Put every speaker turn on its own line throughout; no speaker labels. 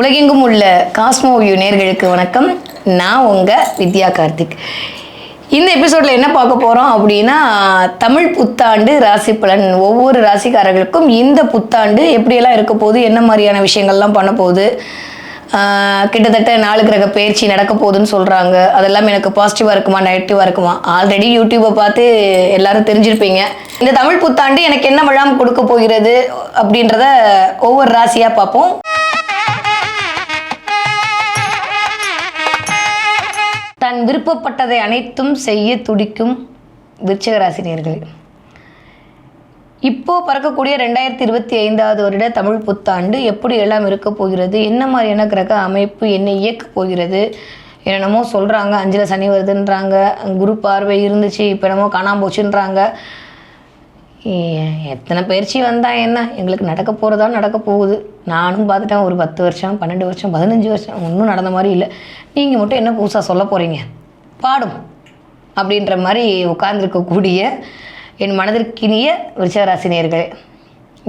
உலகெங்கும் உள்ள Cosmo view நேர்களுக்கு வணக்கம். நான் உங்கள் வித்யா கார்த்திக். இந்த எபிசோடில் என்ன பார்க்க போகிறோம் அப்படின்னா, தமிழ் புத்தாண்டு ராசி பலன். ஒவ்வொரு ராசிக்காரர்களுக்கும் இந்த புத்தாண்டு எப்படியெல்லாம் இருக்க போகுது, என்ன மாதிரியான விஷயங்கள்லாம் பண்ண போகுது, கிட்டத்தட்ட 4 கிரக பயிற்சி நடக்க போகுதுன்னு சொல்கிறாங்க. அதெல்லாம் எனக்கு பாசிட்டிவாக இருக்குமா நெகட்டிவாக இருக்குமா? ஆல்ரெடி யூடியூப்பை பார்த்து எல்லாரும் தெரிஞ்சிருப்பீங்க. இந்த தமிழ் புத்தாண்டு எனக்கு என்ன வழாம் கொடுக்க போகிறது அப்படின்றத ஒவ்வொரு ராசியாக பார்ப்போம். தன் விருப்பப்பட்டதை அனைத்தும் செய்ய துடிக்கும் விருச்சிக ராசினியர்களே, இப்போ பறக்கக்கூடிய 2025வது வருட தமிழ் புத்தாண்டு எப்படி எல்லாம் இருக்க போகிறது, என்ன மாதிரியான கிரக அமைப்பு என்ன இயக்க போகிறது, என்னென்னமோ சொல்கிறாங்க. 5ல் சனி வருதுன்றாங்க, குரு பார்வை இருந்துச்சு, இப்போ என்னமோ காணாம போச்சுன்றாங்க. எத்தனை பயிற்சி வந்தால் என்ன, எங்களுக்கு நடக்க போகிறதா நடக்க போகுது. நானும் பார்த்துட்டேன். ஒரு 10 வருஷம் 12 வருஷம் 15 வருஷம் ஒன்றும் நடந்த மாதிரி இல்லை. நீங்கள் மட்டும் என்ன புதுசாக சொல்ல போகிறீங்க, பாடும் அப்படின்ற மாதிரி உட்கார்ந்துருக்கக்கூடிய என் மனதிற்கினிய விருச்சிகராசினியர்களே,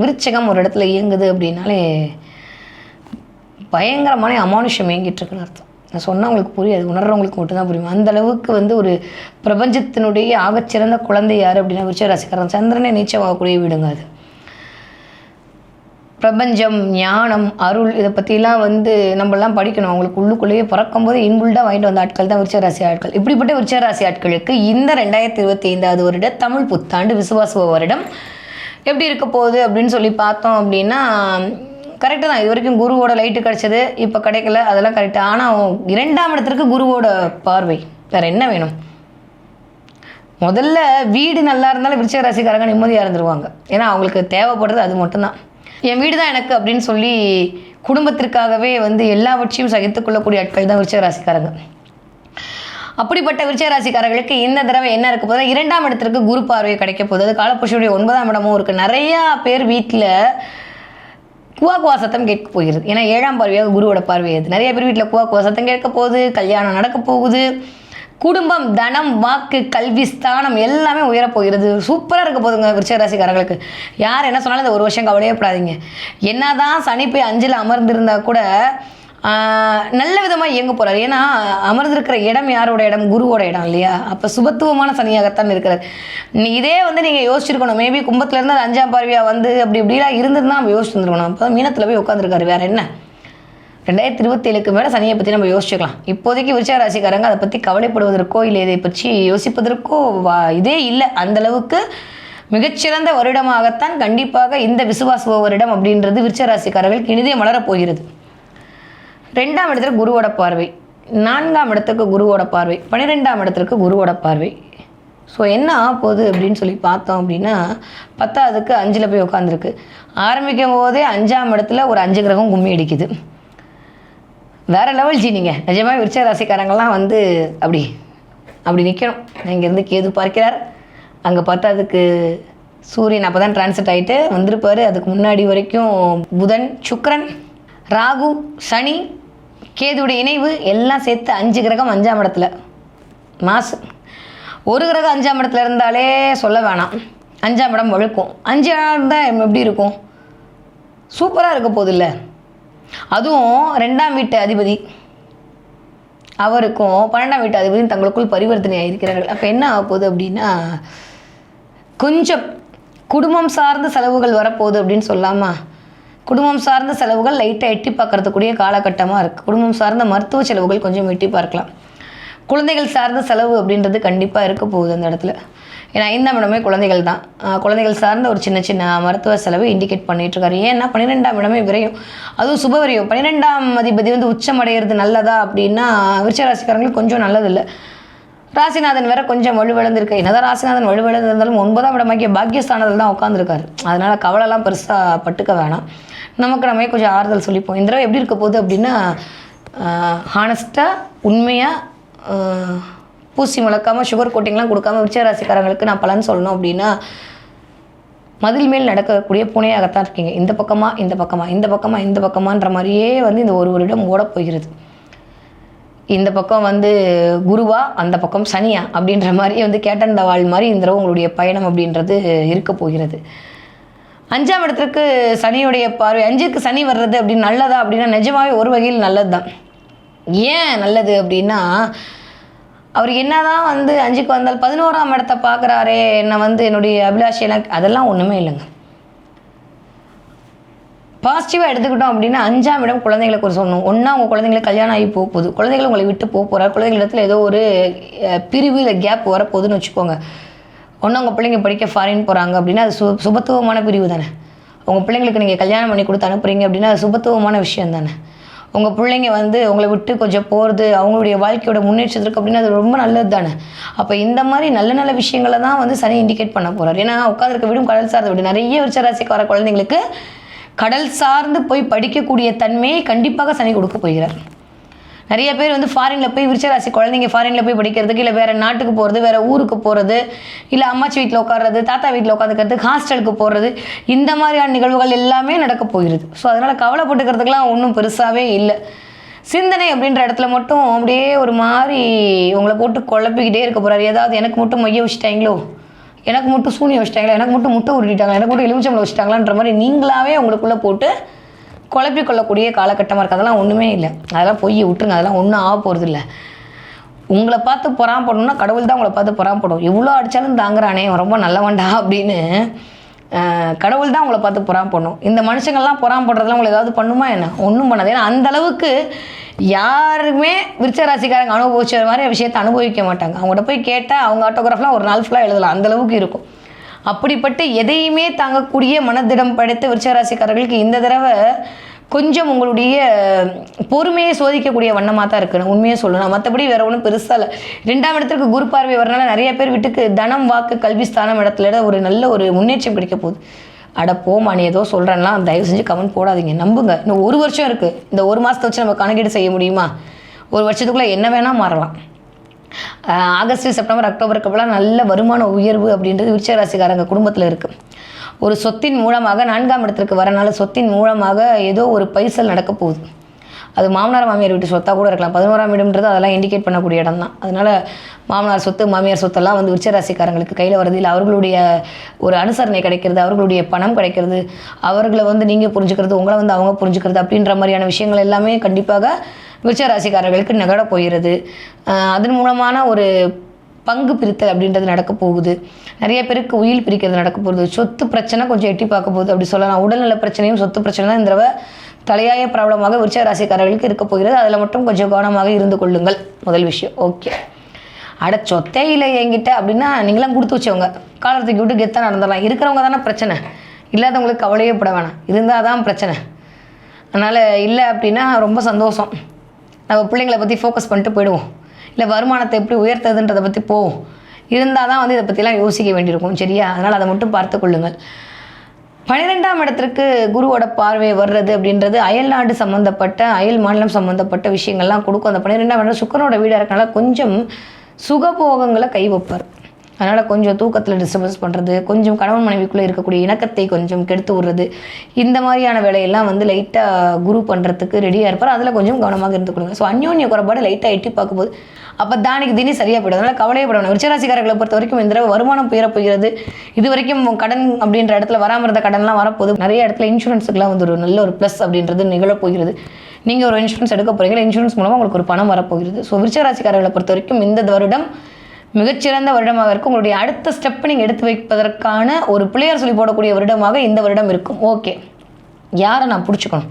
விருச்சகம் ஒரு இடத்துல இயங்குது அப்படின்னாலே பயங்கரமான அமானுஷம் இயங்கிட்டுருக்குன்னு அர்த்தம். நான் சொன்னால் உங்களுக்கு புரியாது, உணர்றவங்களுக்கு மட்டும்தான் புரியும். அந்தளவுக்கு ஒரு பிரபஞ்சத்தினுடைய ஆகச்சிறந்த குழந்தை யார் அப்படின்னா விருச்சிகராசிக்காரன். சந்திரனே நீச்சமாகக்கூடிய வீடுங்க அது. பிரபஞ்சம், ஞானம், அருள், இதை பற்றிலாம் நம்மளாம் படிக்கணும். அவங்களுக்கு உள்ளுக்குள்ளேயே பறக்கும்போது இன்புல்டாக வாங்கிட்டு வந்த ஆட்கள் தான் விருச்சிகராசி ஆட்கள். இப்படிப்பட்ட விருச்சிகராசி ஆட்களுக்கு இந்த 2025வது வருட தமிழ் புத்தாண்டு விசுவாச வருடம் எப்படி இருக்க போகுது அப்படின்னு சொல்லி பார்த்தோம் அப்படின்னா, கரெக்டு தான். இது வரைக்கும் குருவோட லைட்டு கிடச்சது, இப்போ கிடைக்கல, அதெல்லாம் கரெக்டு. ஆனால் 2ஆம் இடத்திற்கு குருவோட பார்வை, வேறு என்ன வேணும்? முதல்ல வீடு நல்லா இருந்தாலும் விருச்சிகராசிக்காரங்க நிம்மதியாக இருந்துருவாங்க. ஏன்னா அவங்களுக்கு தேவைப்படுறது அது மட்டும்தான். என் வீடு தான் எனக்கு அப்படின்னு சொல்லி குடும்பத்திற்காகவே எல்லாவற்றையும் சகித்துக்கொள்ளக்கூடிய ஆட்கள் தான் விருச்சிகராசிக்காரங்க. அப்படிப்பட்ட விருச்சிகராசிக்காரர்களுக்கு இந்த தடவை என்ன இருக்க போதும், 2ஆம் இடத்திற்கு குரு பார்வை கிடைக்க போகுது. அது காலபுருஷனுடைய 9ஆம் இடமும் இருக்குது. நிறையா பேர் வீட்டில் குவா சத்தம் கேட்க போகிறது. ஏன்னா 7ஆம் பார்வையாக குருவோட பார்வை அது. நிறைய பேர் வீட்டில் குவா சத்தம் கேட்க போகுது, கல்யாணம் நடக்க போகுது, குடும்பம், தனம், வாக்கு, கல்வி, ஸ்தானம் எல்லாமே உயரப்போகிறது. சூப்பராக இருக்க போதுங்க விருச்சிகராசிக்காரர்களுக்கு. யார் என்ன சொன்னாலும் இந்த ஒரு வருஷம் கவலையப்படாதீங்க. என்ன தான் சனி போய் 5ல் அமர்ந்திருந்தா கூட நல்ல விதமாக இயங்க போகிறார். ஏன்னா அமர்ந்திருக்கிற இடம் யாரோட இடம்? குருவோட இடம் இல்லையா? அப்போ சுபத்துவமான சனியாகத்தான் இருக்கிறார். இதே நீங்கள் யோசிச்சிருக்கணும். மேபி கும்பத்துலேருந்து அது 5ஆம் பார்வையாக அப்படி இப்படிலாம் இருந்திருந்தால் நம்ம யோசிச்சுருந்துருக்கணும். அப்போ மீனத்தில் போய் உட்காந்துருக்காரு. வேறு என்ன? 2027க்கு மேலே சனியை பற்றி நம்ம யோசிச்சுக்கலாம். இப்போதைக்கு விருச்சிகராசிக்காரங்க அதை பற்றி கவலைப்படுவதற்கோ இல்லை இதை பற்றி யோசிப்பதற்கோ இதே இல்லை. அந்தளவுக்கு மிகச்சிறந்த வருடமாகத்தான் கண்டிப்பாக இந்த விசுவாச வருடம் அப்படின்றது விருச்சிகராசிக்காரர்களுக்கு இனிதே மலரப்போகிறது. 2ஆம் இடத்துக்கு குருவோட பார்வை, 4ஆம் இடத்துக்கு குருவோட பார்வை, 12ஆம் இடத்திற்கு குருவோட பார்வை. ஸோ என்ன ஆகுது அப்படின்னு சொல்லி பார்த்தோம் அப்படின்னா, 10ஆவதுக்கு 5ல் போய் உட்காந்துருக்கு. ஆரம்பிக்கும் போதே 5ஆம் இடத்துல ஒரு 5 கிரகம் கும்மி அடிக்குது. வேறு லெவல் ஜி. நீங்கள் நிஜமாக விருச்சிகராசிக்காரங்கள்லாம் அப்படி நிற்கணும். இங்கேருந்து கேது பார்க்கிறார், அங்கே 10ஆவதுக்கு சூரியன் அப்போ தான் டிரான்சிட் ஆகிட்டு வந்திருப்பார். அதுக்கு முன்னாடி வரைக்கும் புதன், சுக்கிரன், ராகு, சனி, கேதுடைய இணைவு எல்லாம் சேர்த்து 5 கிரகம் 5ஆம் இடத்துல. மாசு ஒரு கிரகம் 5ஆம் இடத்துல இருந்தாலே சொல்ல வேணாம். 5ஆம் இடம் வழுக்கும். 5ஆம் இருந்தால் எப்படி இருக்கும்? சூப்பராக இருக்க போகுது இல்லை? அதுவும் 2ஆம் வீட்டு அதிபதி அவருக்கும் 12ஆம் வீட்டு அதிபதியும் தங்களுக்குள் பரிவர்த்தனையாக இருக்கிறார்கள். அப்போ என்ன ஆக போகுது அப்படின்னா, கொஞ்சம் குடும்பம் சார்ந்த செலவுகள் வரப்போகுது அப்படின்னு சொல்லாமா? குடும்பம் சார்ந்த செலவுகள் லைட்டாக எட்டி பார்க்கறதுக்கூடிய காலகட்டமாக இருக்குது. குடும்பம் சார்ந்த மருத்துவ செலவுகள் கொஞ்சம் எட்டி பார்க்கலாம். குழந்தைகள் சார்ந்த செலவு அப்படின்றது கண்டிப்பாக இருக்க போகுது அந்த இடத்துல. ஏன்னா 5ஆம் இடமே குழந்தைகள் தான். குழந்தைகள் சார்ந்த ஒரு சின்ன மருத்துவ செலவை இண்டிகேட் பண்ணிகிட்ருக்காரு. ஏன்னா 12ஆம் இடமே விரையும், அதுவும் சுபவிரையும். 12ஆம் அதிபதி உச்சம் அடைகிறது நல்லதா அப்படின்னா விருச்சிகராசிக்காரங்களுக்கு கொஞ்சம் நல்லதில்லை. ராசிநாதன் வேற கொஞ்சம் வலுவிழந்திருக்கு. என்னதான் ராசிநாதன் வலுவிழந்திருந்தாலும் 9ஆம் இடமாக்கிய பாக்கியஸ்தானத்தில் தான் உட்காந்துருக்காரு. அதனால் கவலைலாம் பெருசாக பட்டுக்க வேணாம். நமக்கு நம்ம கொஞ்சம் ஆறுதல் சொல்லிப்போம். இந்த தடவை எப்படி இருக்க போகுது அப்படின்னா, ஹானஸ்ட்டாக உண்மையாக பூசி முழக்காமல் சுகர் கோட்டிங்லாம் கொடுக்காம விருச்சிகராசிக்காரங்களுக்கு நான் பலன் சொல்லணும் அப்படின்னா, மதில் மேல் நடக்கக்கூடிய புனையாகத்தான் இருக்கீங்க. இந்த பக்கமான்ற மாதிரியே இந்த ஒரு வருடம் ஓட போகிறது. இந்த பக்கம் குருவா, அந்த பக்கம் சனியா அப்படின்ற மாதிரி கேட்டந்த வாழ் மாதிரி இந்த தடவை உங்களுடைய பயணம் அப்படின்றது இருக்க போகிறது. 5ஆம் இடத்திற்கு சனியுடைய பார்வை. 5க்கு சனி வர்றது அப்படின்னு நல்லதா அப்படின்னா நிஜமாவே ஒரு வகையில் நல்லது தான். ஏன் நல்லது அப்படின்னா, அவர் என்னதான் வந்து 5க்கு வந்தால் 11ஆம் இடத்தை பார்க்குறாரே, என்னை வந்து என்னுடைய அபிலாஷை எனக்கு அதெல்லாம் ஒன்றுமே இல்லைங்க. பாசிட்டிவாக எடுத்துக்கிட்டோம் அப்படின்னா 5ஆம் இடம் குழந்தைகளுக்கு ஒரு சொல்லணும். ஒன்றா உங்கள் குழந்தைங்களுக்கு கல்யாணம் ஆகி போகுது, குழந்தைகள் உங்களை விட்டு போகிறார், குழந்தைகளிடத்தில் ஏதோ ஒரு பிரிவு இல்லை கேப் வரப்போகுதுன்னு வச்சுக்கோங்க. ஒன்று உங்கள் பிள்ளைங்க படிக்க ஃபாரின் போகிறாங்க அப்படின்னா அது சுபத்துவமான பிரிவு தானே. உங்கள் பிள்ளைங்களுக்கு நீங்கள் கல்யாணம் பண்ணி கொடுத்து அனுப்புகிறீங்க அப்படின்னா அது சுபத்துவமான விஷயம் தானே. உங்கள் பிள்ளைங்க வந்து உங்களை விட்டு கொஞ்சம் போகிறது அவங்களுடைய வாழ்க்கையோட முன்னேற்றத்திற்கு அப்படின்னா அது ரொம்ப நல்லது தானே. அப்போ இந்த மாதிரி நல்ல நல்ல விஷயங்களை தான் வந்து சனி இண்டிகேட் பண்ண போகிறார். ஏன்னா உட்காந்துருக்க வீடும் கடல் சார்ந்த வீடு. நிறைய விருச்சிக வர குழந்தைங்களுக்கு கடல் சார்ந்து போய் படிக்கக்கூடிய தன்மையை கண்டிப்பாக சனி கொடுக்க போகிறார். நிறைய பேர் வந்து ஃபாரினில் போய் விருச்சிக குழந்தைங்க ஃபாரினில் போய் படிக்கிறதுக்கு, இல்லை வேறு நாட்டுக்கு போகிறது, வேறு ஊருக்கு போகிறது, இல்லை அம்மாச்சி வீட்டில் உட்கார்றது, தாத்தா வீட்டில் உட்காந்துக்கிறதுக்கு, ஹாஸ்டலுக்கு போகிறது, இந்த மாதிரியான நிகழ்வுகள் எல்லாமே நடக்க போகிறது. ஸோ அதனால் கவலைப்பட்டுக்கிறதுக்கெலாம் ஒன்றும் பெருசாகவே இல்லை. சிந்தனை அப்படின்ற இடத்துல மட்டும் அப்படியே ஒரு மாதிரி உங்களை போட்டு குழப்பிக்கிட்டே இருக்க போகிறார். ஏதாவது எனக்கு மட்டும் மைய வச்சுட்டாங்களோ, எனக்கு மட்டும் சூனியம் வச்சுட்டாங்களா, எனக்கு மட்டும் முட்டை உருட்டிட்டாங்களா, எனக்கு மட்டும் எலுமிச்சம்பழம் வச்சுட்டாங்களான்ற மாதிரி நீங்களாவே உங்களுக்குள்ளே போட்டு குழப்பிக்கொள்ளக்கூடிய காலகட்டமாக இருக்குது. அதெல்லாம் ஒன்றுமே இல்லை. அதெல்லாம் பொய் விட்டுருங்க. அதெல்லாம் ஒன்றும் ஆக போகிறது இல்லை. உங்களை பார்த்து பொறாமப்படணும்னா கடவுள் தான் உங்களை பார்த்து பொறாமப்படும். எவ்வளோ அடித்தாலும் தாங்குறானே ரொம்ப நல்லவன்டா அப்படின்னு கடவுள் தான் உங்களை பார்த்து பொறாமப்படணும். இந்த மனுஷங்கள்லாம் பொறாமப்படுறதுலாம் உங்களை ஏதாவது பண்ணுமா என்ன? ஒன்றும் பண்ணாது. ஏன்னா அந்தளவுக்கு யாருமே விருச்சிக ராசிக்காரங்க அனுபவிச்ச மாதிரி விஷயத்தை அனுபவிக்க மாட்டாங்க. அவங்கள்ட்ட போய் கேட்டால் அவங்க ஆட்டோகிராஃப்லாம் ஒரு நாள் ஃபுல்லாக எழுதலாம், அந்தளவுக்கு இருக்கும். அப்படிப்பட்ட எதையுமே தாங்கக்கூடிய மனதிடம் படைத்த விருச்சிக ராசிக்காரர்களுக்கு இந்த தடவை கொஞ்சம் உங்களுடைய பொறுமையை சோதிக்கக்கூடிய வண்ணமாக தான் இருக்குது. உண்மையாக சொல்லணும். மற்றபடி வேறு ஒன்றும் பெருசாக இல்லை. 2ஆம் இடத்திற்கு குரு பார்வை வரனால நிறைய பேர் வீட்டுக்கு தனம், வாக்கு, கல்வி ஸ்தானம் இடத்துல ஒரு நல்ல ஒரு முன்னேற்றம் கிடைக்க போகுது. அட போமா நீ ஏதோ சொல்கிறேன்லாம் தயவு செஞ்சு கமெண்ட் போடாதீங்க. நம்புங்க. இன்னும் 1 வருஷம் இருக்குது. இந்த 1 மாதத்தை வச்சு நம்ம கணக்கீடு செய்ய முடியுமா? 1 வருஷத்துக்குள்ளே என்ன வேணால் மாறலாம். ஆகஸ்ட், செப்டம்பர், அக்டோபருக்கு அப்புறம் நல்ல வருமான உயர்வு அப்படின்றது விருச்சிக ராசிக்காரங்க குடும்பத்தில் இருக்குது. ஒரு சொத்தின் மூலமாக 4ஆம் இடத்திற்கு வரனால சொத்தின் மூலமாக ஏதோ ஒரு பைசல் நடக்க போகுது. அது மாமனார் மாமியார் வீட்டு சொத்தாக கூட இருக்கலாம். 11ஆம் இடம்ன்றது அதெல்லாம் இண்டிகேட் பண்ணக்கூடிய இடம் தான். அதனால் மாமனார் சொத்து, மாமியார் சொத்தெல்லாம் வந்து விருச்சிக ராசிக்காரங்களுக்கு கையில் வருது. இல்லை அவர்களுடைய ஒரு அனுசரணை கிடைக்கிறது, அவர்களுடைய பணம் கிடைக்கிறது, அவர்களை வந்து நீங்கள் புரிஞ்சுக்கிறது, உங்களை வந்து அவங்க புரிஞ்சுக்கிறது அப்படின்ற மாதிரியான விஷயங்கள் எல்லாமே கண்டிப்பாக விருச்சிக ராசிக்காரர்களுக்கு நிகழ போகிறது. அதன் மூலமான ஒரு பங்கு பிரித்தல் அப்படின்றது நடக்க போகுது. நிறைய பேருக்கு உயில் பிரிக்கிறது நடக்க போகுது. சொத்து பிரச்சனை கொஞ்சம் எட்டி பார்க்க போகுது அப்படி சொல்லலாம். உடல்நல பிரச்சனையும் சொத்து பிரச்சனை தான் இந்த தடவை தலையாய ப்ராப்ளமாக விருச்சிக ராசிக்காரர்களுக்கு இருக்க போகிறது. அதில் மட்டும் கொஞ்சம் கவனமாக இருந்து கொள்ளுங்கள். முதல் விஷயம். ஓகே. சொத்தே இல்லை என்கிட்ட அப்படின்னா நீங்களாம் கொடுத்து வச்சவங்க காலர் தூக்கி விட்டு கெத்தாக நடந்துடலாம். இருக்கிறவங்க தானே பிரச்சனை, இல்லாதவங்களுக்கு கவலையே பட வேணாம். இருந்தால் தான் பிரச்சனை. அதனால் இல்லை அப்படின்னா ரொம்ப சந்தோஷம். நம்ம பிள்ளைங்களை பற்றி ஃபோக்கஸ் பண்ணிட்டு போயிடுவோம். இல்லை வருமானத்தை எப்படி உயர்த்ததுன்றதை பற்றி போவோம். இருந்தால் தான் வந்து இதை பற்றிலாம் யோசிக்க வேண்டியிருக்கும். சரியா? அதனால் அதை மட்டும் பார்த்து கொள்ளுங்கள். 12ஆம் இடத்திற்கு குருவோட பார்வை வர்றது அப்படின்றது அயல்நாடு சம்மந்தப்பட்ட, அயல் மாநிலம் சம்மந்தப்பட்ட விஷயங்கள்லாம் கொடுக்கும். அந்த 12ஆம் இடம் சுக்கிரனோட வீடாக இருக்கனால கொஞ்சம் சுகபோகங்களை கை வைப்பார். அதனால் கொஞ்சம் தூக்கத்தில் டிஸ்டர்பன்ஸ் பண்ணுறது, கொஞ்சம் கணவன் மனைவிக்குள்ளே இருக்கக்கூடிய இணக்கத்தை கொஞ்சம் கெடுத்து விடுறது, இந்த மாதிரியான வேலையெல்லாம் வந்து லைட்டாக குரு பண்ணுறதுக்கு ரெடியாக இருப்பார். அதில் கொஞ்சம் கவனமாக இருந்து கொடுங்க. ஸோ அந்யோன்ய குறைபாடு லைட்டாக எட்டி பார்க்கும்போது அப்போ தானிக்கு தினி சரியாக போய்டும். அதனால் கவலையப்படணும். விருச்சிக ராசிக்காரர்களை பொறுத்த வரைக்கும் இந்த தடவை வருமானம் போகிறது. இது வரைக்கும் கடன் அப்படின்ற இடத்துல வராமல் இருந்த கடன்லாம் வரப்போகுது. நிறைய இடத்துல இன்சூரன்ஸுக்குலாம் வந்து ஒரு நல்ல ஒரு ப்ளஸ் அப்படின்றது நிகழப்போகிறது. நீங்கள் ஒரு இன்சூரன்ஸ் எடுக்க போகிறீங்க, இன்சூரன்ஸ் மூலமாக உங்களுக்கு ஒரு பணம் வரப்போகிறது. ஸோ விருச்சிக ராசிக்காரர்களை பொறுத்த வரைக்கும் இந்த வருடம் மிகச்சிறந்த வருடமாக இருக்கும். உங்களுடைய அடுத்த ஸ்டெப் நீங்கள் எடுத்து வைப்பதற்கான ஒரு பிள்ளையார் சொல்லி போடக்கூடிய வருடமாக இந்த வருடம் இருக்கும். ஓகே. யாரை நான் பிடிச்சிக்கணும்?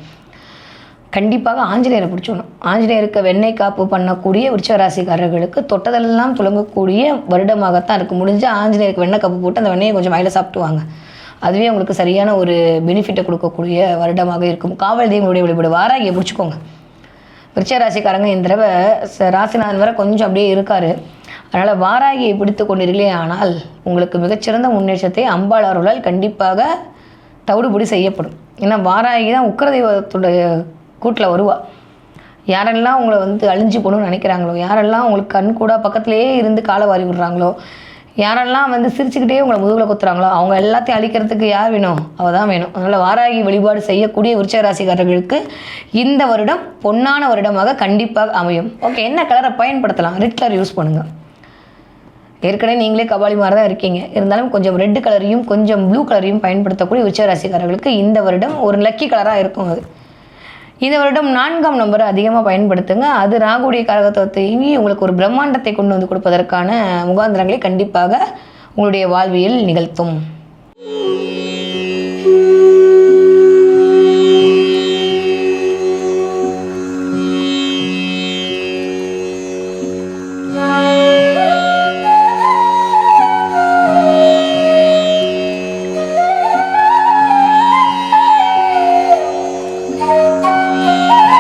கண்டிப்பாக ஆஞ்சநேயரை பிடிச்சிக்கணும். ஆஞ்சநேயருக்கு வெண்ணெய் காப்பு பண்ணக்கூடிய விருச்சிக ராசிக்காரர்களுக்கு தொட்டதெல்லாம் துளங்கக்கூடிய வருடமாகத்தான் இருக்குது. முடிஞ்சால் ஆஞ்சநேயருக்கு வெண்ணெய் காப்பு போட்டு அந்த வெண்ணெயை கொஞ்சம் வாயில சாப்பிட்டுவாங்க. அதுவே உங்களுக்கு சரியான ஒரு பெனிஃபிட்டை கொடுக்கக்கூடிய வருடமாக இருக்கும். காவல் தெய்வங்களுடைய வழிபாடு வாராகியை பிடிச்சிக்கோங்க. விருச்சிக ராசிக்காரங்க இந்த தடவை ராசிநாதன் வரை கொஞ்சம் அப்படியே இருக்கார். அதனால் வாராகியை பிடித்து கொண்டிருக்கலே ஆனால் உங்களுக்கு மிகச்சிறந்த முன்னேற்றத்தை அம்பாள் அருளால் கண்டிப்பாக தவிடுபடி செய்யப்படும். ஏன்னா வாராகி தான் உக்கிர தெய்வத்துடைய கூட்டில் வருவா. யாரெல்லாம் உங்களை வந்து அழிஞ்சு போகணும்னு நினைக்கிறாங்களோ, யாரெல்லாம் உங்களுக்கு கண் கூட பக்கத்துலேயே இருந்து காலை வாரி விடுறாங்களோ, யாரெல்லாம் வந்து சிரிச்சுக்கிட்டே உங்களை முதுகில் குத்துறாங்களோ அவங்க எல்லாத்தையும் அழிக்கிறதுக்கு யார் வேணும்? அவள் தான் வேணும். அதனால் வாராகி வழிபாடு செய்யக்கூடிய விருச்சிக ராசிக்காரர்களுக்கு இந்த வருடம் பொன்னான வருடமாக கண்டிப்பாக அமையும். ஓகே. என்ன கலரை பயன்படுத்தலாம்? ரெட் கலர் யூஸ் பண்ணுங்கள். ஏற்கனவே நீங்களே கபாலி மாதிரி தான் இருக்கீங்க, இருந்தாலும் கொஞ்சம் ரெட் கலரையும் கொஞ்சம் ப்ளூ கலரையும் பயன்படுத்தக்கூடிய விருச்சிக ராசிக்காரர்களுக்கு இந்த வருடம் ஒரு லக்கி கலராக இருக்கும். அது இந்த வருடம் 4ஆம் நம்பரை அதிகமாக பயன்படுத்துங்க. அது ராகுடைய காரகத்துவத்தையும் உங்களுக்கு ஒரு பிரம்மாண்டத்தை கொண்டு வந்து கொடுப்பதற்கான முகாந்திரங்களை கண்டிப்பாக உங்களுடைய வாழ்வியல் நிகழ்த்தும்.